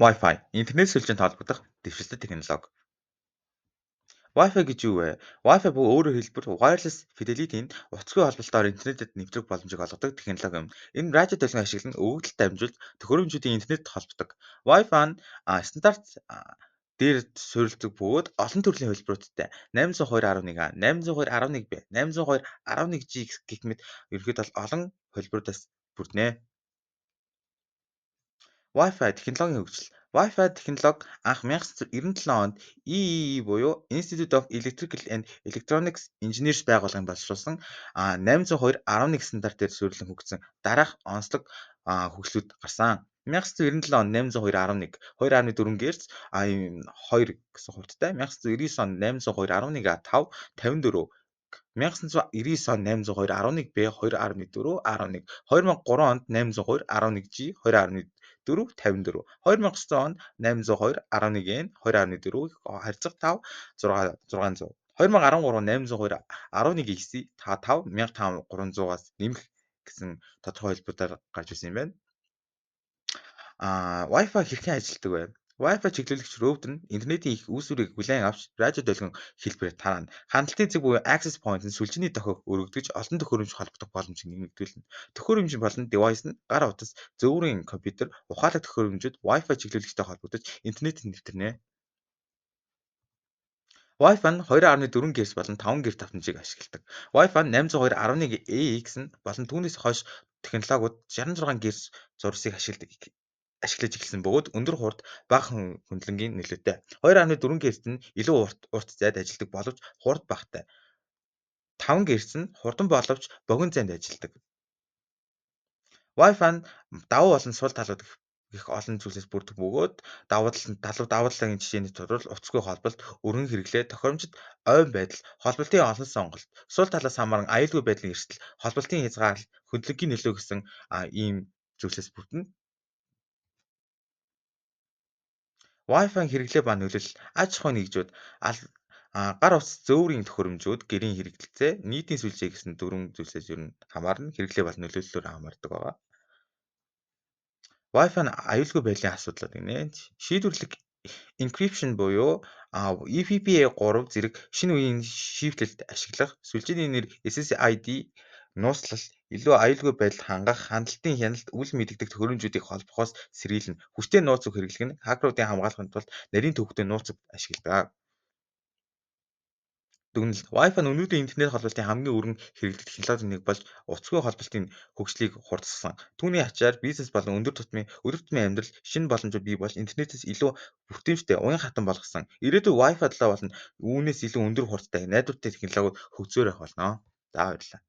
Wi-Fi интернет сүлжээнд холбогдох дэвшилтэт технологи. Wi-Fi гэж юу вэ? Wi-Fi буюу өөрөөр хэлбэл wireless fidelity-нд утасгүй холболтоор интернетэд нэвтрэх боломжийг олгодог технологи юм. Энэ радио долгион ашиглан өгөгдөлд дамжуулж төхөөрөмжүүдийн интернетэд холбодог. Wi-Fi нь стандарт дээр суурилдаг бөгөөд олон төрлийн хэлбэрүүдтэй 802.11a, 802.11b, 802.11g гэх мэт ерөнхийдөө бол олон хэлбэрүүдээс бүрднэ. Wi-Fi технологийн хөгжил. Wi-Fi технологи анх 1997 онд EEE буюу Institute of Electrical and Electronics Engineers байгууллагын боловсруулсан 802.11 стандартаар суурилан хөгжсөн. Дараах онцлог хөгжлүүд гарсан. 1997 онд 802.11, 2.4 Гц, ийм 2 гэсэн хурдтай. 1999 онд 802.11a5, 54, 1999 онд 802.11b 2.4, 11, 2003 онд 802.11g 2.4, 54, 2009 онд 802.11n 2.4 харьцах 5, 600, 2013 802.11x 5, 1300-аас нэмэх гэсэн тодорхой хэлбэрээр гарч ирсэн юм байна. Wi-Fi хэрхэн ажилладаг вэ? Wi-Fi чиглүүлэгч роутер нь интернетийн их үүсвэрийг хүлээн авч радио долгион хэлбэрээр тараана. Хандлтын зэг буюу access point нь сүлжээний дохиог өргөдөж олон төхөөрөмж холбогдох боломжийг нэмэгдүүлнэ. Төхөөрөмж болон девайс нь гар утас, зөөврийн компьютер, ухаалаг төхөөрөмжүүд Wi-Fi чиглүүлэгчтэй холбогдож интернетэд нэвтэрнэ. Wi-Fi нь 2.4 Гц болон 5 Гц давтамжийг ашигладаг. Wi-Fi 802.11ax нь болон түүнээс хойш технологиуд 66 Гц зурсыг ашиглаж эхэлсэн бөгөөд өндөр хурд, бага хөндлөнгийн нөлөөтэй. 2.4 Гц нь илүү урт зайд ажилладаг боловч хурд багатай. 5 Гц нь хурдан боловч богино зайд ажилладаг. Wi-Fi нь давуу болон сул талууд гэх олон зүйлсээс бүрдэх бөгөөд давуу талын жишээний тулд утасгүй холболт, өргөн хэрэглээ, тохиромжит ойн байдал, холболтын олон сонголт, сул талаас хамааран аюулгүй байдлын эрсдэл, холболтын хязгаарлалт, хөндлөнгийн нөлөө гэсэн ийм зүйлсээс бүрдэнэ. Wi-Fi хэрэглээ ба нөлөөлөл аж ахуйн нэгжүүд гар утас зөөврийн төхөөрөмжүүд, гэрийн хэрэглэлцээ, нийтийн сүлжээ гэсэн дөрвөн зүйлсээс ер нь хамаарна. Хэрэглээ бол нөлөөллөөр хамаардаг байгаа. Wi-Fi нь аюулгүй байдлын асуудлууд гинэ. Шийдвэрлэх encryption буюу EPPA3 зэрэг шинэ үеийн шифрлэлт ашиглах, сүлжээний нэр SSID, нууцлал, илүү аюулгүй байдал хангах, хандлтын хяналт, үл мэдэгдэх төхөөрөмжүүдийг холбохоос сэргийлнэ. Хүчтэй нууц үг хэрэглэх нь хакеруудын хамгаалахын тулд нарийн төвөгтэй нууц үг ашигладаг. Дүгнэлт. Wi-Fi нь өнөөдрийн интернет холболтын хамгийн өргөн хэрэглэдэг технологийн нэг болж утасгүй холболтын хөгжлийг хурдсгасан. Түүний ачаар бизнес болон өдөр тутмын амьдрал шинэ боломжууд бий болж интернетээс илүү бүртгэмжтэй, уян хатан болгосон. Ирээдүйн Wi-Fi 7 болон үүнээс илүү өндөр хурдтай, найдвартай технологиуд хөгжсөөр явах болно. За баярлалаа.